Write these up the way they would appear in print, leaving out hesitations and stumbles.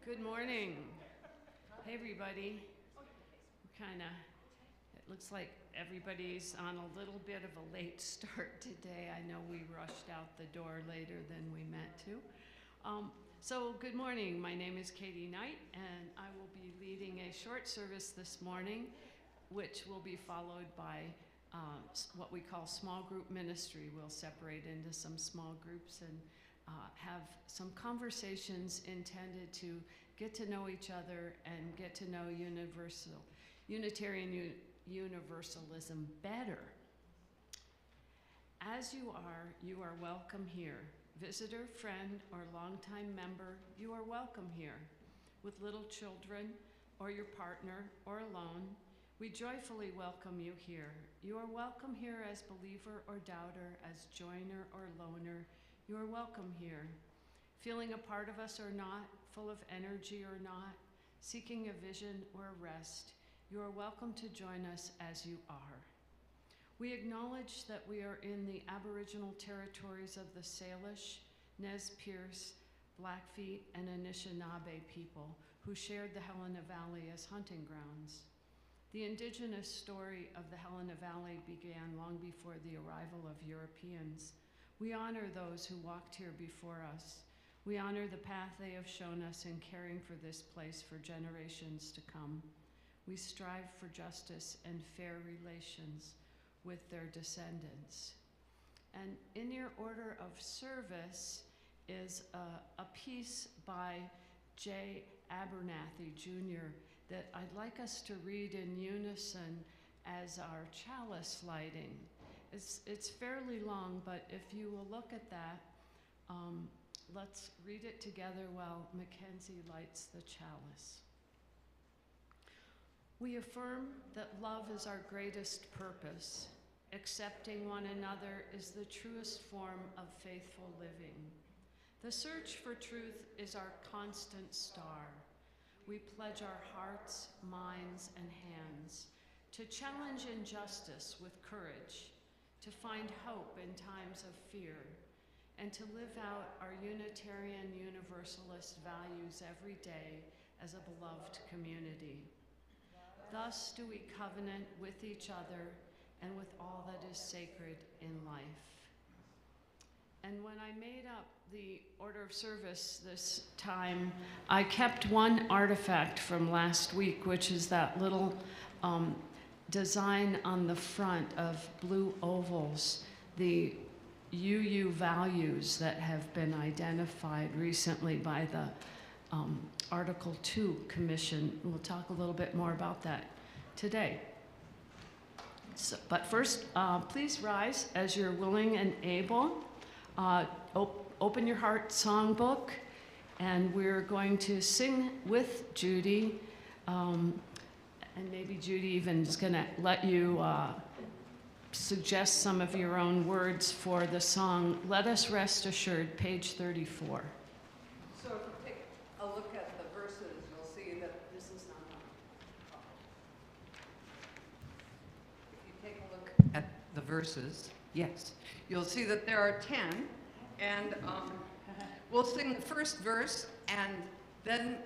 Good morning. Hey, everybody. It looks like everybody's on a little bit of a late start today. I know we rushed out the door later than we meant to. So good morning. My name is Katie Knight, and I will be leading a short service this morning, which will be followed by what we call small group ministry. We'll separate into some small groups and have some conversations intended to get to know each other and get to know Unitarian Universalism better. As you are welcome here. Visitor, friend, or longtime member, you are welcome here. With little children, or your partner, or alone, we joyfully welcome you here. You are welcome here as believer or doubter, as joiner or loner. You are welcome here. Feeling a part of us or not, full of energy or not, seeking a vision or a rest, you are welcome to join us as you are. We acknowledge that we are in the Aboriginal territories of the Salish, Nez Perce, Blackfeet, and Anishinaabe people who shared the Helena Valley as hunting grounds. The indigenous story of the Helena Valley began long before the arrival of Europeans. We honor those who walked here before us. We honor the path they have shown us in caring for this place for generations to come. We strive for justice and fair relations with their descendants. And in your order of service is a piece by J. Abernathy Jr. that I'd like us to read in unison as our chalice lighting. It's fairly long, but if you will look at that, let's read it together while Mackenzie lights the chalice. We affirm that love is our greatest purpose. Accepting one another is the truest form of faithful living. The search for truth is our constant star. We pledge our hearts, minds, and hands to challenge injustice with courage, to find hope in times of fear, and to live out our Unitarian Universalist values every day as a beloved community. Thus do we covenant with each other and with all that is sacred in life. And when I made up the order of service this time, I kept one artifact from last week, which is that little design on the front of blue ovals, the UU values that have been identified recently by the Article 2 Commission. We'll talk a little bit more about that today. So, but first, please rise as you're willing and able. Open your heart songbook, and we're going to sing with Judy. And maybe Judy even is going to let you suggest some of your own words for the song, Let Us Rest Assured, page 34. So if you take a look at the verses, you'll see that this is not on. If you take a look at the verses, yes, you'll see that there are 10, and we'll sing the first verse, and then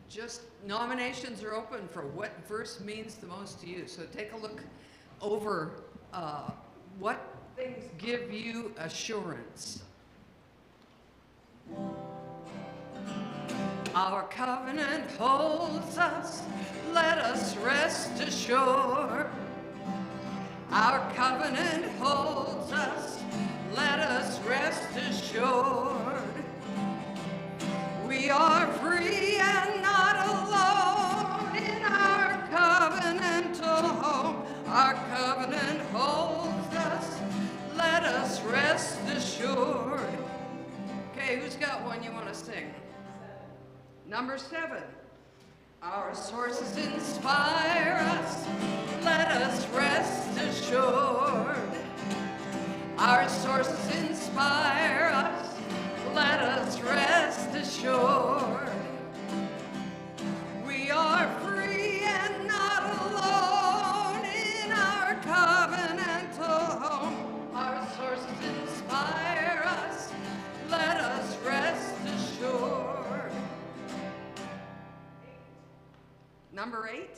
just nominations are open for what verse means the most to you. So take a look over what things give you assurance. Our covenant holds us, let us rest assured. Our covenant holds us, let us rest assured. We are free and not alone in our covenantal home. Our covenant holds us, let us rest assured. Okay, who's got one you want to sing? Number 7. Our sources inspire us, let us rest assured. Our sources inspire us, let us rest assured. We are free and not alone in our covenantal home. Our sources inspire us, let us rest assured. Number 8,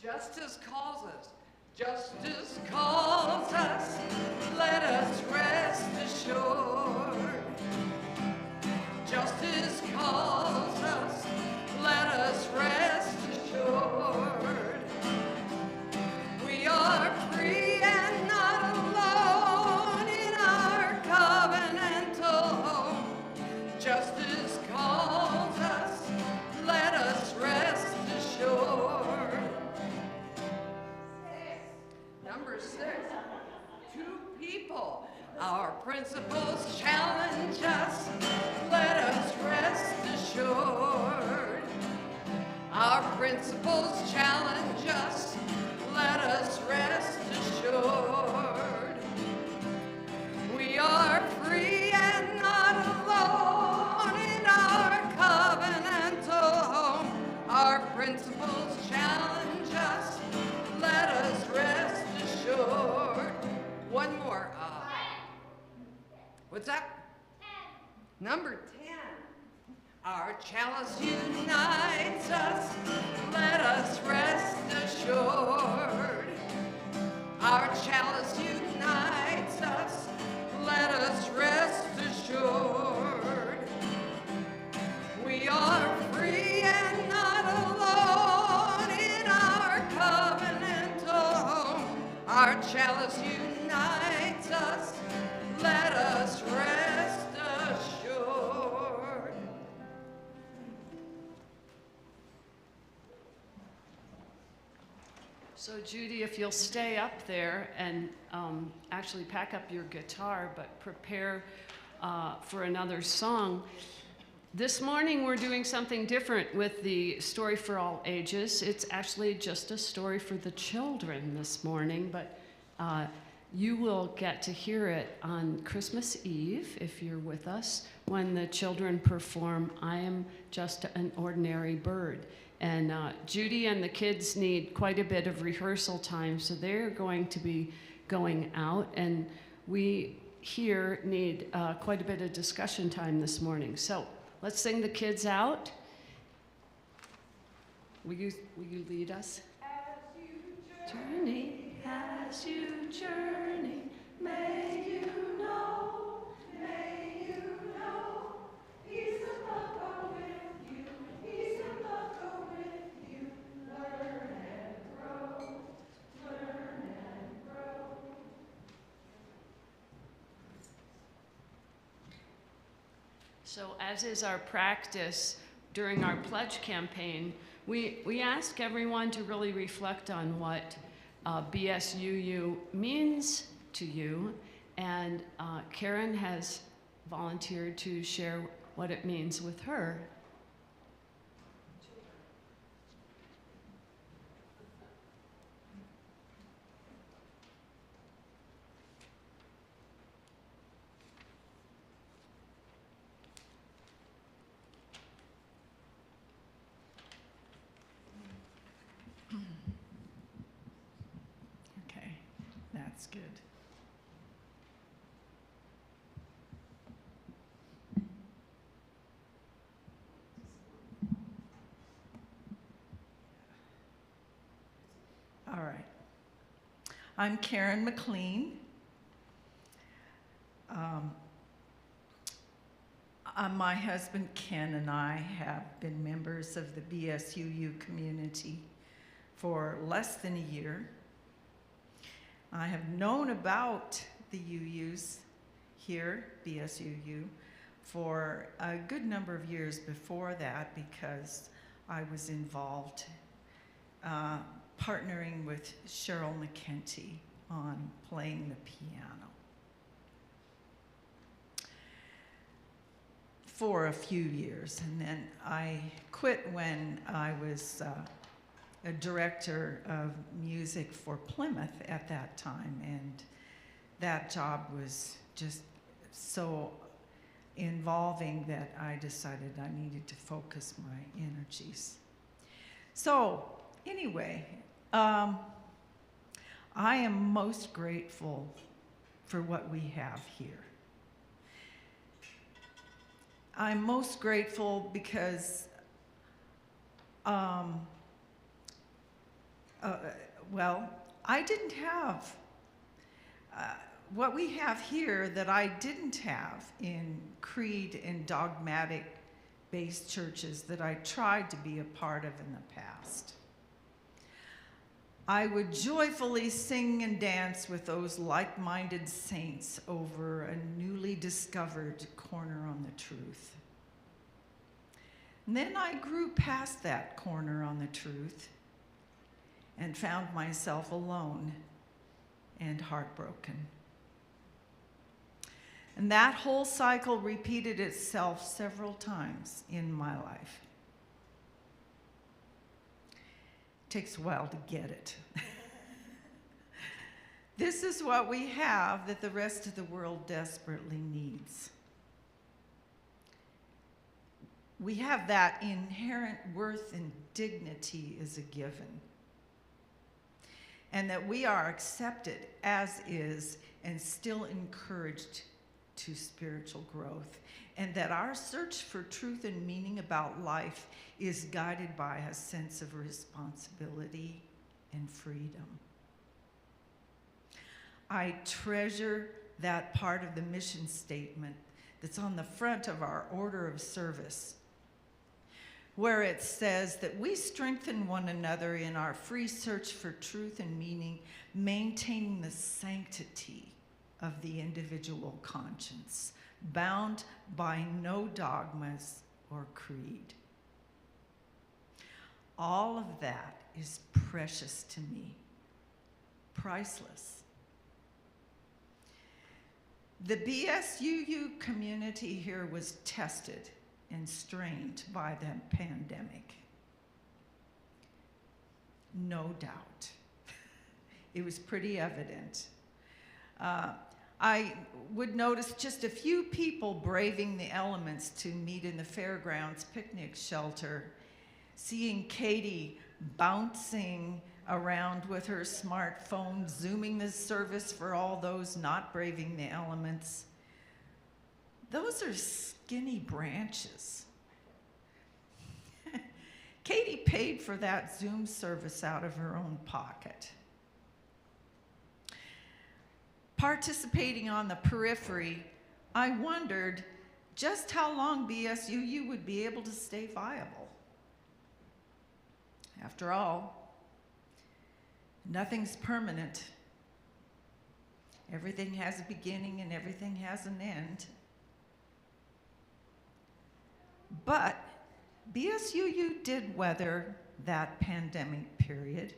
justice calls us. Justice calls us, let us rest assured. Justice calls us, let us rest assured. We are free and not alone in our covenantal home. Justice calls us, let us rest assured. Number 6, two people. Our principles challenge us, let us rest assured. Our principles challenge us, let us rest assured. We are free and not alone in our covenantal home. Our principles challenge us, let us rest assured. One more. What's that? 10. Number 10. Our chalice unites us, let us rest assured. Our chalice unites us, let us rest assured. We are free and not alone in our covenantal home. Our chalice unites us, let us rest assured. So Judy, if you'll stay up there and actually pack up your guitar, but prepare for another song. This morning we're doing something different with the Story for All Ages. It's actually just a story for the children this morning, but you will get to hear it on Christmas Eve, if you're with us, when the children perform I Am Just an Ordinary Bird. And Judy and the kids need quite a bit of rehearsal time, so they're going to be going out, and we here need quite a bit of discussion time this morning. So let's sing the kids out. Will you lead us? As you journey, as you journey, may you know, peace and love go with you, peace and love go with you, learn and grow, learn and grow. So as is our practice during our pledge campaign, we ask everyone to really reflect on what BSUU means to you, and Karen has volunteered to share what it means with her. Okay, that's good. All right. I'm Karen McLean. My husband Ken and I have been members of the BSUU community for less than a year. I have known about the UUs here, BSUU, for a good number of years before that because I was involved partnering with Cheryl McKenty on playing the piano for a few years. And then I quit when I was a director of music for Plymouth at that time, and that job was just so involving that I decided I needed to focus my energies. So anyway, I am most grateful for what we have here. I'm most grateful because well, I didn't have what we have here that I didn't have in creed and dogmatic-based churches that I tried to be a part of in the past. I would joyfully sing and dance with those like-minded saints over a newly discovered corner on the truth. And then I grew past that corner on the truth and found myself alone and heartbroken. And that whole cycle repeated itself several times in my life. It takes a while to get it. This is what we have that the rest of the world desperately needs. We have that inherent worth and dignity as a given. And that we are accepted as is and still encouraged to spiritual growth. And that our search for truth and meaning about life is guided by a sense of responsibility and freedom. I treasure that part of the mission statement that's on the front of our order of service, where it says that we strengthen one another in our free search for truth and meaning, maintaining the sanctity of the individual conscience, bound by no dogmas or creed. All of that is precious to me, priceless. The BSUU community here was tested and strained by the pandemic. No doubt. It was pretty evident. I would notice just a few people braving the elements to meet in the fairgrounds picnic shelter, seeing Katie bouncing around with her smartphone, zooming the service for all those not braving the elements. Those are skinny branches. Katie paid for that Zoom service out of her own pocket. Participating on the periphery, I wondered just how long BSUU would be able to stay viable. After all, nothing's permanent. Everything has a beginning and everything has an end. But BSUU did weather that pandemic period.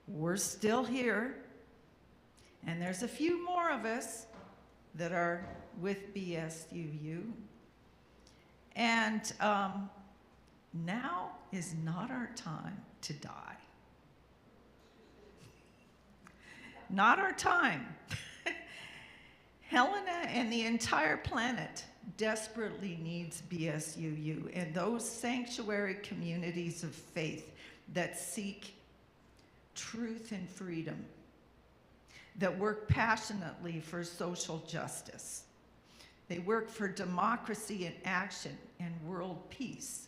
We're still here. And there's a few more of us that are with BSUU. And now is not our time to die. Not our time. Helena and the entire planet desperately needs BSUU and those sanctuary communities of faith that seek truth and freedom, that work passionately for social justice. They work for democracy in action and world peace.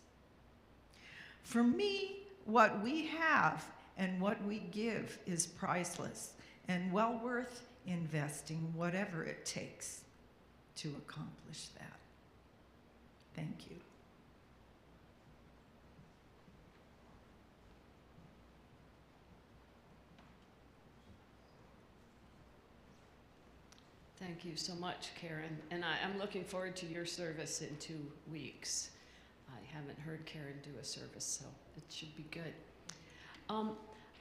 For me, what we have and what we give is priceless and well worth investing whatever it takes to accomplish that. Thank you. Thank you so much, Karen. And I'm looking forward to your service in 2 weeks. I haven't heard Karen do a service, so it should be good.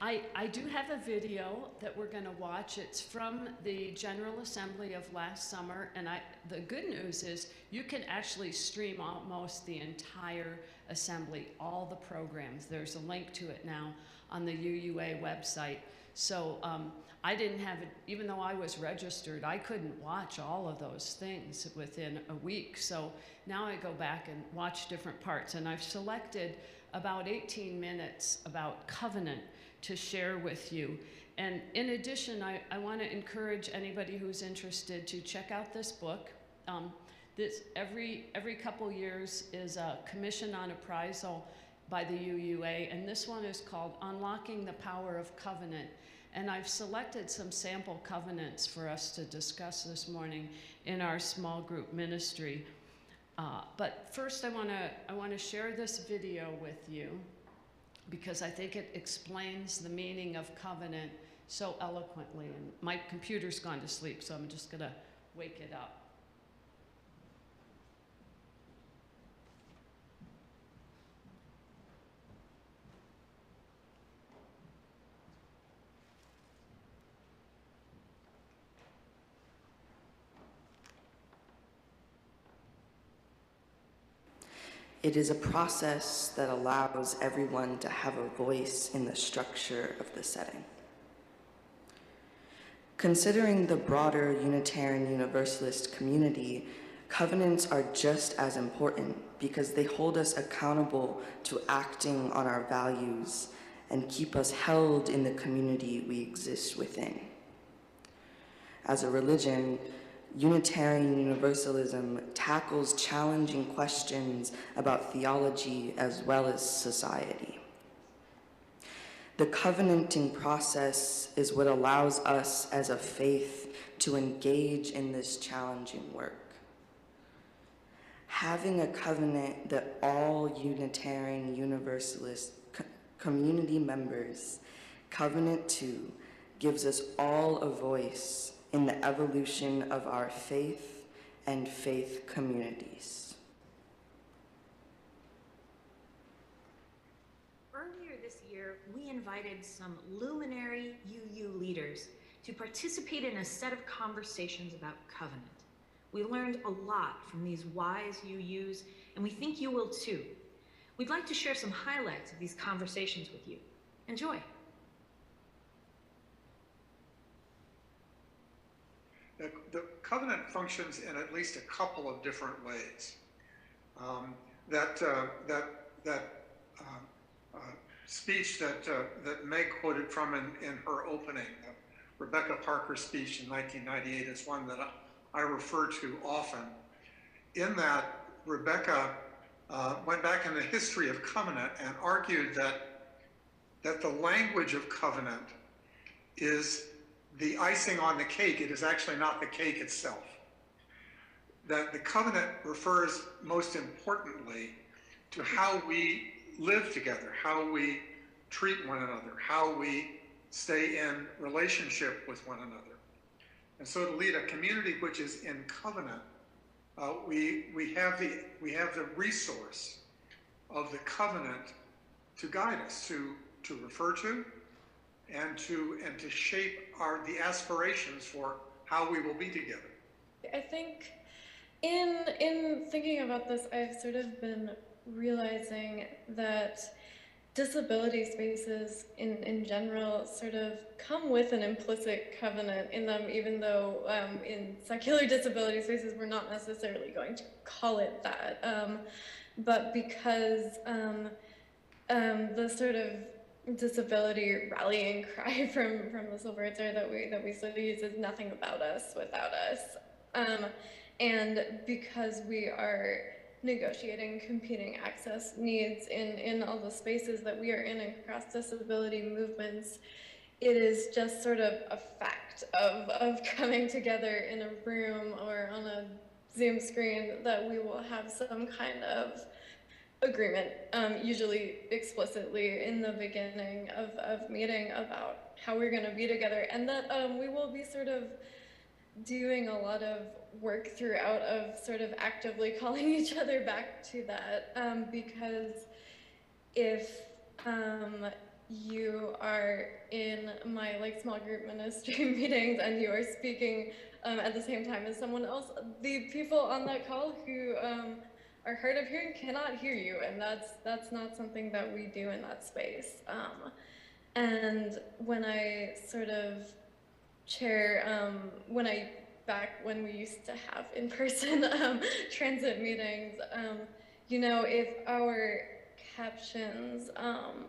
I do have a video that we're going to watch. It's from the General Assembly of last summer, and the good news is you can actually stream almost the entire assembly, all the programs. There's a link to it now on the UUA website. So I didn't have it, even though I was registered, I couldn't watch all of those things within a week. So now I go back and watch different parts, and I've selected about 18 minutes about covenant to share with you. And in addition, I want to encourage anybody who's interested to check out this book. This every couple years is a commission on appraisal by the UUA, and this one is called Unlocking the Power of Covenant. And I've selected some sample covenants for us to discuss this morning in our small group ministry. But first I wanna share this video with you because I think it explains the meaning of covenant so eloquently. And my computer's gone to sleep, so I'm just gonna wake it up. It is a process that allows everyone to have a voice in the structure of the setting. Considering the broader Unitarian Universalist community, covenants are just as important because they hold us accountable to acting on our values and keep us held in the community we exist within. As a religion, Unitarian Universalism tackles challenging questions about theology as well as society. The covenanting process is what allows us as a faith to engage in this challenging work. Having a covenant that all Unitarian Universalist community members covenant to gives us all a voice in the evolution of our faith and faith communities. Earlier this year, we invited some luminary UU leaders to participate in a set of conversations about covenant. We learned a lot from these wise UUs, and we think you will too. We'd like to share some highlights of these conversations with you. Enjoy. The covenant functions in at least a couple of different ways. Speech that Meg quoted from in her opening, Rebecca Parker's speech in 1998, is one that I refer to often. In that, Rebecca went back in the history of covenant and argued that the language of covenant is the icing on the cake. It is actually not the cake itself. That the covenant refers most importantly to how we live together, how we treat one another, how we stay in relationship with one another. And so to lead a community which is in covenant, we have the resource of the covenant to guide us, to refer to, and to shape the aspirations for how we will be together. I think in thinking about this, I've sort of been realizing that disability spaces in general sort of come with an implicit covenant in them, even though in secular disability spaces we're not necessarily going to call it that. But because the sort of disability rallying cry from the civil rights era that we still use is nothing about us without us. And because we are negotiating competing access needs in all the spaces that we are in across disability movements, it is just sort of a fact of coming together in a room or on a Zoom screen that we will have some kind of agreement, usually explicitly in the beginning of meeting about how we're going to be together, and that we will be sort of doing a lot of work throughout of sort of actively calling each other back to that, because if you are in my small group ministry meetings and you are speaking at the same time as someone else, the people on that call who are hard of hearing cannot hear you, and that's not something that we do in that space. And when I sort of chair, back when we used to have in-person transit meetings, you know, if our captions,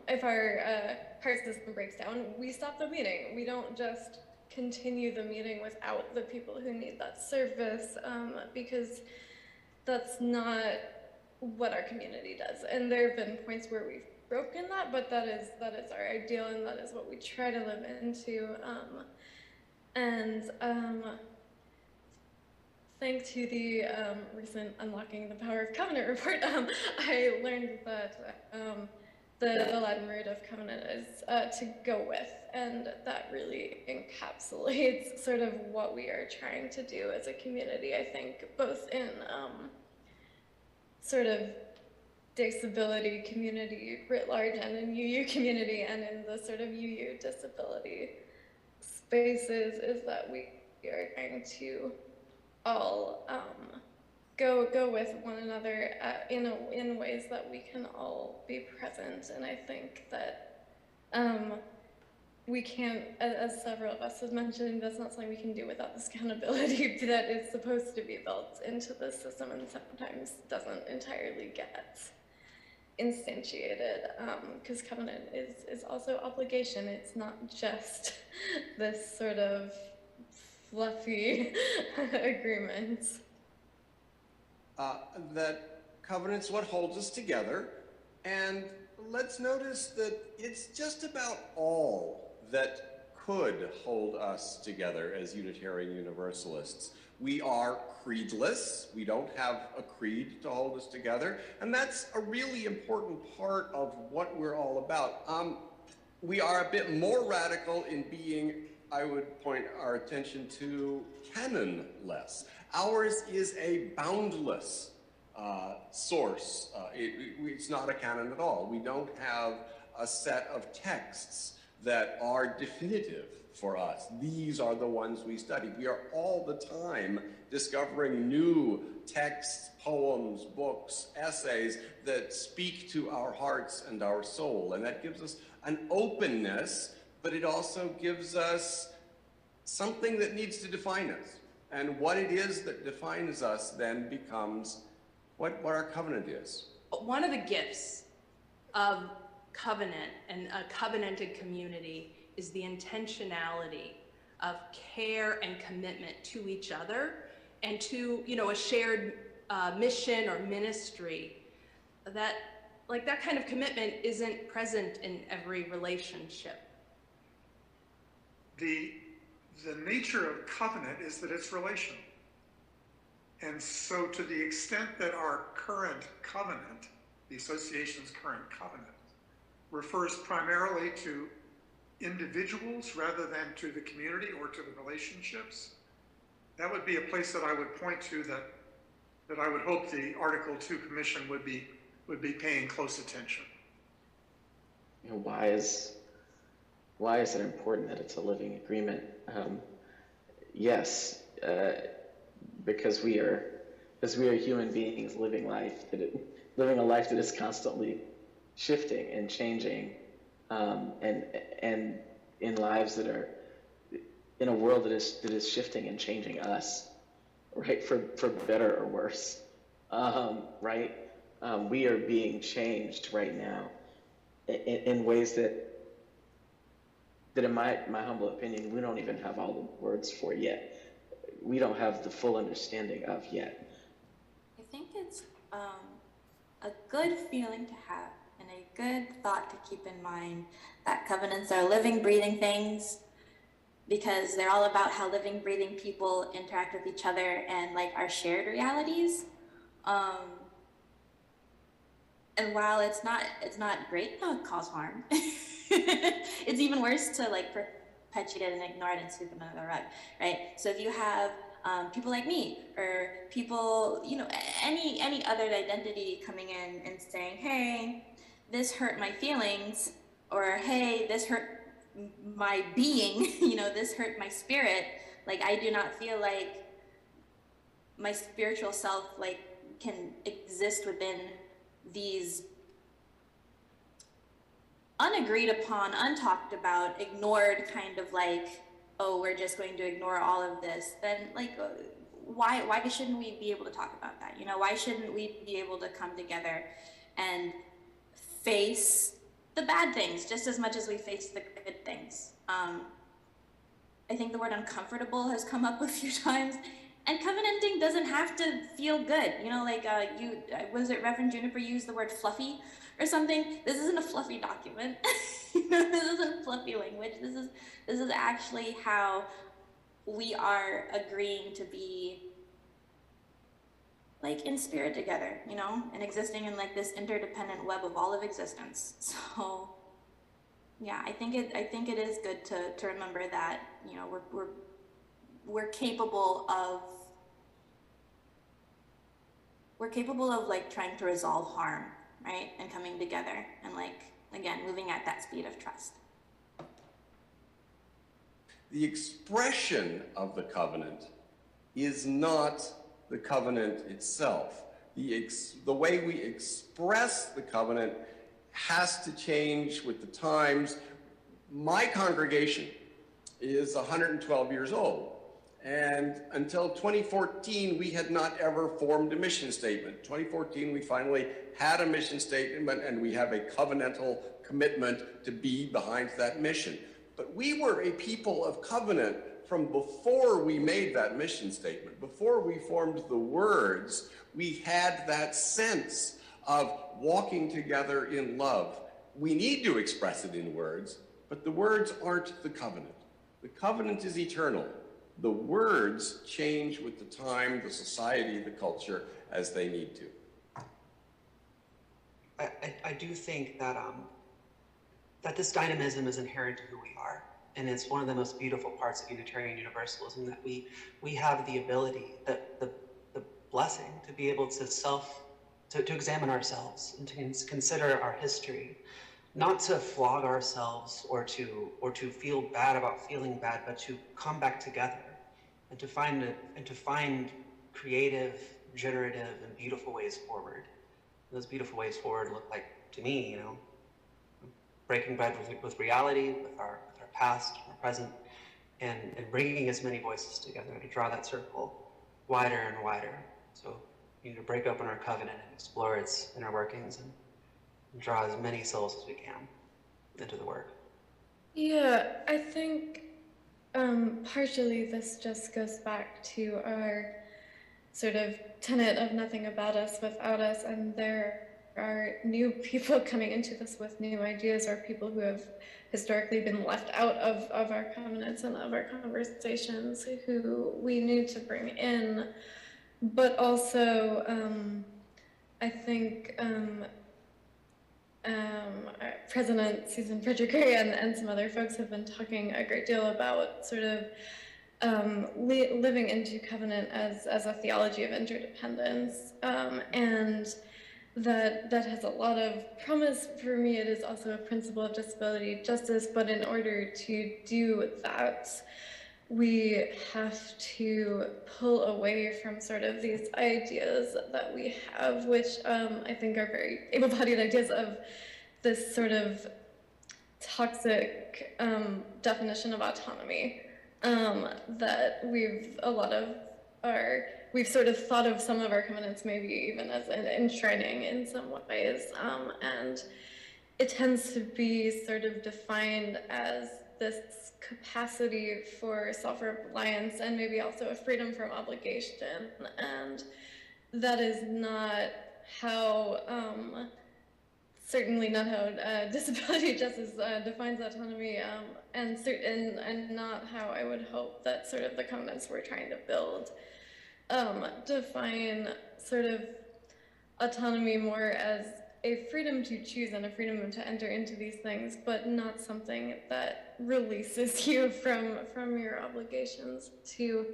if our cart system breaks down, we stop the meeting. We don't just continue the meeting without the people who need that service, because that's not what our community does. And there have been points where we've broken that, but that is our ideal, and that is what we try to live into. Thanks to the recent Unlocking the Power of Covenant report, I learned that the Latin root of covenant is to go with, and that really encapsulates sort of what we are trying to do as a community, I think, both in sort of disability community writ large and in UU community and in the sort of UU disability spaces, is that we are trying to all go with one another in ways that we can all be present. And I think that we can't, as several of us have mentioned, that's not something we can do without this accountability that is supposed to be built into the system and sometimes doesn't entirely get instantiated, because covenant is also obligation. It's not just this sort of fluffy agreement. That covenant's what holds us together, and let's notice that it's just about all that could hold us together as Unitarian Universalists. We are creedless. We don't have a creed to hold us together, and that's a really important part of what we're all about. We are a bit more radical in being, I would point our attention to, canonless. Ours is a boundless source. It's not a canon at all. We don't have a set of texts that are definitive for us. These are the ones we study. We are all the time discovering new texts, poems, books, essays that speak to our hearts and our soul. And that gives us an openness, but it also gives us something that needs to define us. And what it is that defines us then becomes what our covenant is. One of the gifts of covenant and a covenanted community is the intentionality of care and commitment to each other and to, a shared mission or ministry. That kind of commitment isn't present in every relationship. The nature of covenant is that it's relational. And so to the extent that our current covenant, the association's current covenant, refers primarily to individuals rather than to the community or to the relationships, that would be a place that I would point to that I would hope the Article 2 Commission would be paying close attention. Why is it important that it's a living agreement? Yes, because we are human beings living a life that is constantly shifting and changing, and in lives that are in a world that is shifting and changing us, right, for better or worse, right? We are being changed right now in ways that in my humble opinion, we don't even have all the words for yet. We don't have the full understanding of yet. I think it's a good feeling to have and a good thought to keep in mind that covenants are living, breathing things, because they're all about how living, breathing people interact with each other and our shared realities. And while it's not great, no, it causes harm. It's even worse to perpetuate it and ignore it and sweep it under the rug, right? So if you have people like me or people, any other identity coming in and saying, hey, this hurt my feelings, or hey, this hurt my being, this hurt my spirit, I do not feel like my spiritual self can exist within these unagreed upon, untalked about, ignored kind of oh, we're just going to ignore all of this, then why shouldn't we be able to talk about that? Why shouldn't we be able to come together and face the bad things just as much as we face the good things? I think the word uncomfortable has come up a few times, And covenanting doesn't have to feel good. You know, like was it Reverend Juniper used the word fluffy or something? This isn't a fluffy document. This isn't fluffy language. This is actually how we are agreeing to be like in spirit together, you know, and existing in like this interdependent web of all of existence. So yeah, I think it is good to remember that, you know, we're capable of like trying to resolve harm, right? And coming together and like, again, moving at that speed of trust. The expression of the covenant is not the covenant itself. The way we express the covenant has to change with the times. My congregation is 112 years old. And until 2014, we had not ever formed a mission statement. 2014, we finally had a mission statement, and we have a covenantal commitment to be behind that mission. But we were a people of covenant from before we made that mission statement. Before we formed the words, we had that sense of walking together in love. We need to express it in words, but the words aren't the covenant. The covenant is eternal. The words change with the time, the society, the culture, as they need to. I do think that that this dynamism is inherent to who we are, and it's one of the most beautiful parts of Unitarian Universalism, that we have the ability, the blessing, to be able to examine ourselves and to consider our history, not to flog ourselves or to feel bad about feeling bad, but to come back together and to find creative, generative, and beautiful ways forward. And those beautiful ways forward look like, to me, you know, breaking bread with reality, with our past, our present, and bringing as many voices together to draw that circle wider and wider. So we need to break open our covenant and explore its inner workings and draw as many souls as we can into the work. Yeah, I think partially this just goes back to our sort of tenet of nothing about us without us, and there are new people coming into this with new ideas, or people who have historically been left out of our covenants and of our conversations, who we need to bring in. But also, I think President Susan Frederick Gray and some other folks have been talking a great deal about sort of living into covenant as a theology of interdependence, and that has a lot of promise for me. It is also a principle of disability justice, but in order to do that, we have to pull away from sort of these ideas that we have, which I think are very able-bodied ideas of this sort of toxic definition of autonomy, that we've sort of thought of some of our covenants maybe even as enshrining in some ways, and it tends to be sort of defined as this capacity for self-reliance and maybe also a freedom from obligation, and that is not how, certainly not how disability justice defines autonomy, and not how I would hope that sort of the covenants we're trying to build define sort of autonomy more as a freedom to choose and a freedom to enter into these things, but not something that releases you from your obligations to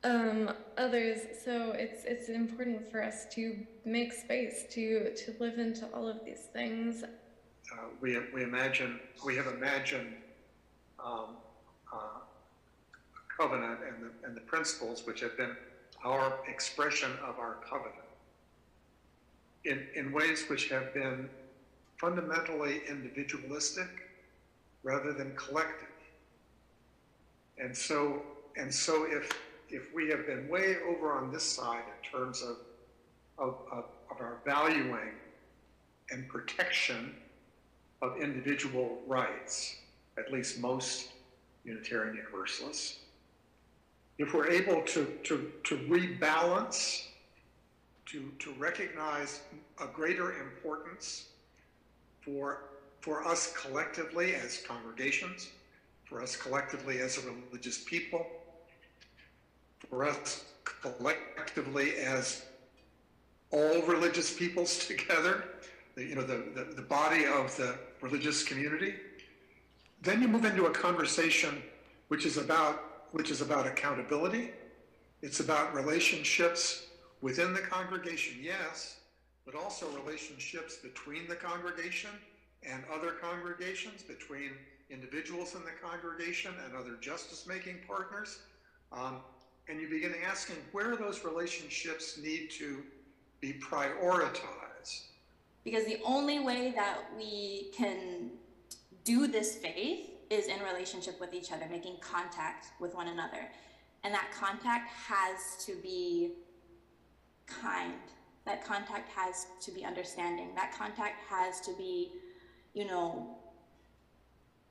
others. So it's important for us to make space to live into all of these things. We have imagined covenant and the principles which have been our expression of our covenant in ways which have been fundamentally individualistic rather than collective. And so if we have been way over on this side in terms of our valuing and protection of individual rights, at least most Unitarian Universalists, if we're able to rebalance, to recognize a greater importance for us collectively as congregations, for us collectively as a religious people, for us collectively as all religious peoples together, the body of the religious community, then you move into a conversation which is about accountability. It's about relationships within the congregation, yes, but also relationships between the congregation and other congregations, between individuals in the congregation and other justice-making partners. And you begin asking where those relationships need to be prioritized. Because the only way that we can do this faith is in relationship with each other, making contact with one another. And that contact has to be kind. That contact has to be understanding. That contact has to be,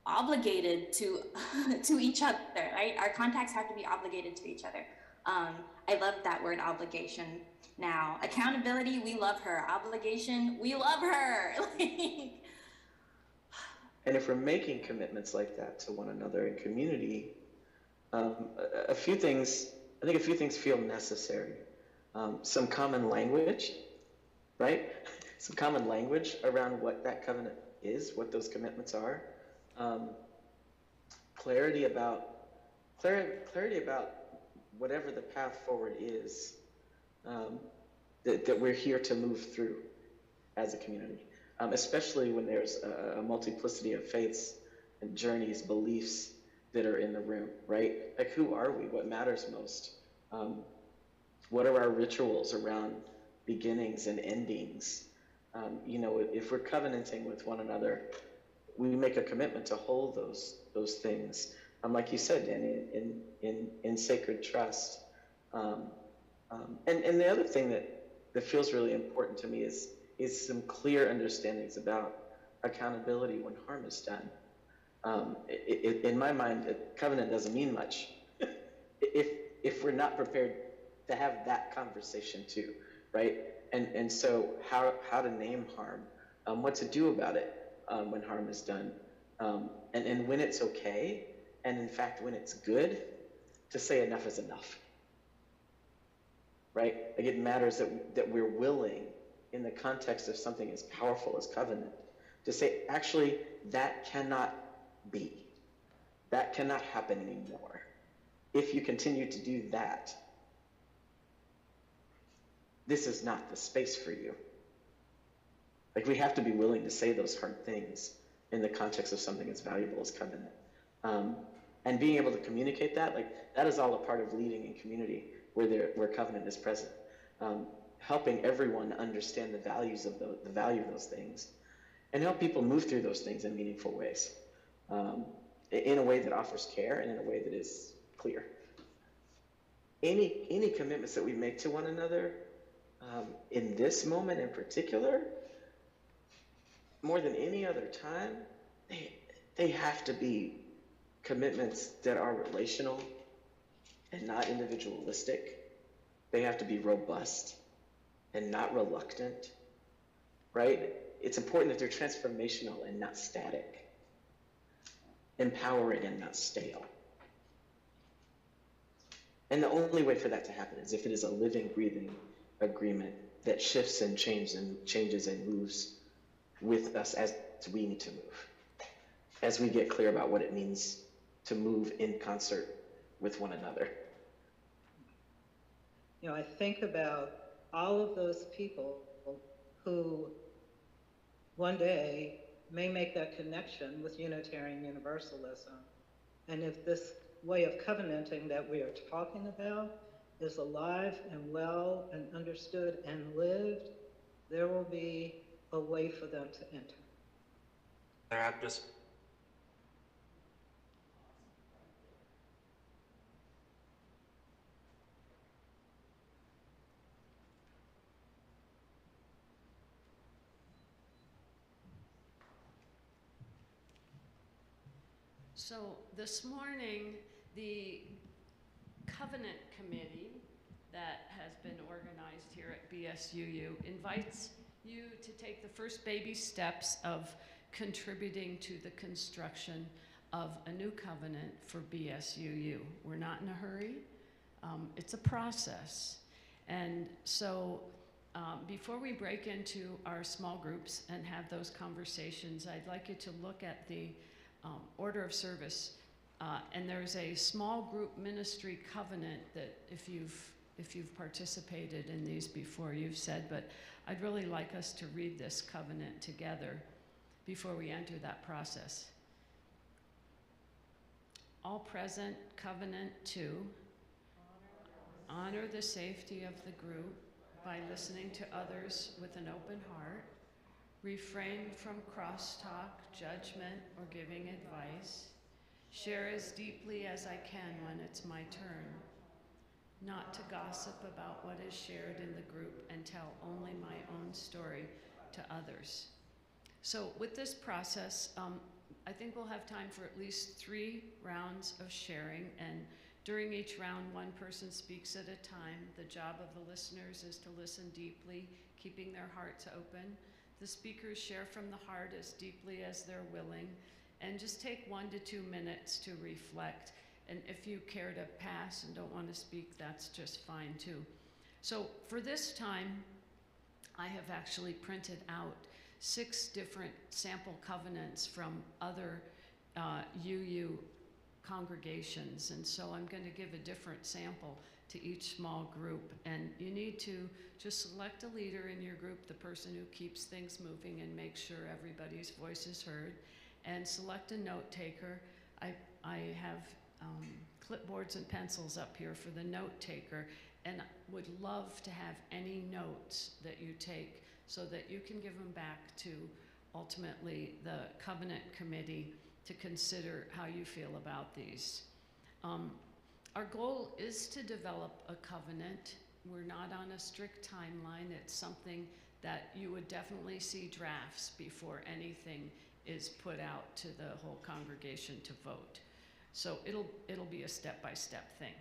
obligated to each other, right? Our contacts have to be obligated to each other. I love that word, obligation. Now, accountability, we love her. Obligation, we love her. And if we're making commitments like that to one another in community, a few things feel necessary. Some common language, right? Some common language around what that covenant is, what those commitments are. Clarity about whatever the path forward is that we're here to move through as a community, especially when there's a multiplicity of faiths and journeys, beliefs that are in the room, right? Like, who are we? What matters most? What are our rituals around beginnings and endings? If we're covenanting with one another, we make a commitment to hold those things. Like you said, Danny, in sacred trust. And the other thing that feels really important to me is some clear understandings about accountability when harm is done. In my mind, a covenant doesn't mean much if we're not prepared to have that conversation too, right? And so how to name harm, what to do about it when harm is done, and when it's okay, and in fact when it's good, to say enough is enough, right? Like, it matters that we're willing, in the context of something as powerful as covenant, to say, actually, that cannot be. That cannot happen anymore. If you continue to do that, this is not the space for you. Like, we have to be willing to say those hard things in the context of something as valuable as covenant. And being able to communicate that, like, that is all a part of leading in community where covenant is present. Helping everyone understand the value of those things, and help people move through those things in meaningful ways, in a way that offers care and in a way that is clear. Any commitments that we make to one another, in this moment in particular, more than any other time, they have to be commitments that are relational and not individualistic. They have to be robust and not reluctant, right? It's important that they're transformational and not static, empowering and not stale. And the only way for that to happen is if it is a living, breathing agreement that shifts and changes and moves with us as we need to move, as we get clear about what it means to move in concert with one another. I think about all of those people who one day may make that connection with Unitarian Universalism. And if this way of covenanting that we are talking about is alive and well and understood and lived, there will be a way for them to enter. So this morning, the covenant committee that has been organized here at BSUU invites you to take the first baby steps of contributing to the construction of a new covenant for BSUU. We're not in a hurry. It's a process. And so before we break into our small groups and have those conversations, I'd like you to look at the order of service. And there's a small group ministry covenant that if you've participated in these before, you've said, but I'd really like us to read this covenant together before we enter that process. All present, covenant to honor the safety of the group by listening to others with an open heart, refrain from crosstalk, judgment, or giving advice, share as deeply as I can when it's my turn, not to gossip about what is shared in the group and tell only my own story to others. So with this process, I think we'll have time for at least 3 rounds of sharing, and during each round, one person speaks at a time. The job of the listeners is to listen deeply, keeping their hearts open. The speakers share from the heart as deeply as they're willing, and just take 1 to 2 minutes to reflect. And if you care to pass and don't want to speak, that's just fine too. So for this time, I have actually printed out 6 different sample covenants from other UU congregations. And so I'm going to give a different sample to each small group. And you need to just select a leader in your group, the person who keeps things moving and makes sure everybody's voice is heard, and select a note taker. I have clipboards and pencils up here for the note taker, and would love to have any notes that you take so that you can give them back to ultimately the covenant committee to consider how you feel about these. Our goal is to develop a covenant. We're not on a strict timeline. It's something that you would definitely see drafts before anything is put out to the whole congregation to vote. So it'll be a step-by-step thing.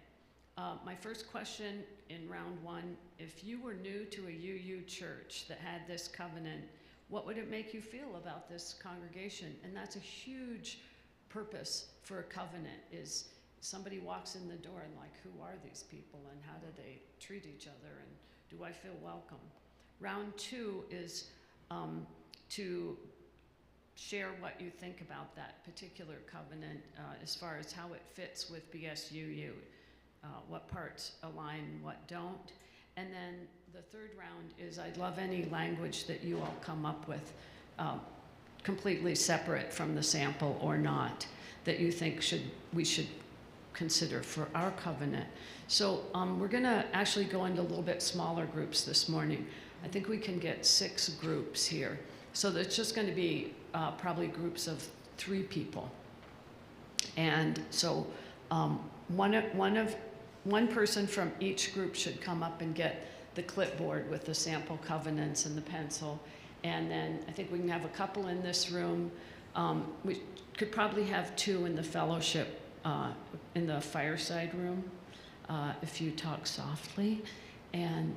My first question in round 1, if you were new to a UU church that had this covenant, what would it make you feel about this congregation? And that's a huge purpose for a covenant, is somebody walks in the door and like, who are these people and how do they treat each other and do I feel welcome? Round 2 is to share what you think about that particular covenant as far as how it fits with BSUU, what parts align, what don't. And then the third round is I'd love any language that you all come up with, completely separate from the sample or not, that you think we should consider for our covenant. So we're gonna actually go into a little bit smaller groups this morning. I think we can get 6 groups here. So there's just gonna be probably groups of 3 people. And so one person from each group should come up and get the clipboard with the sample covenants and the pencil. And then I think we can have a couple in this room. We could probably have 2 in the fellowship, in the fireside room, if you talk softly. And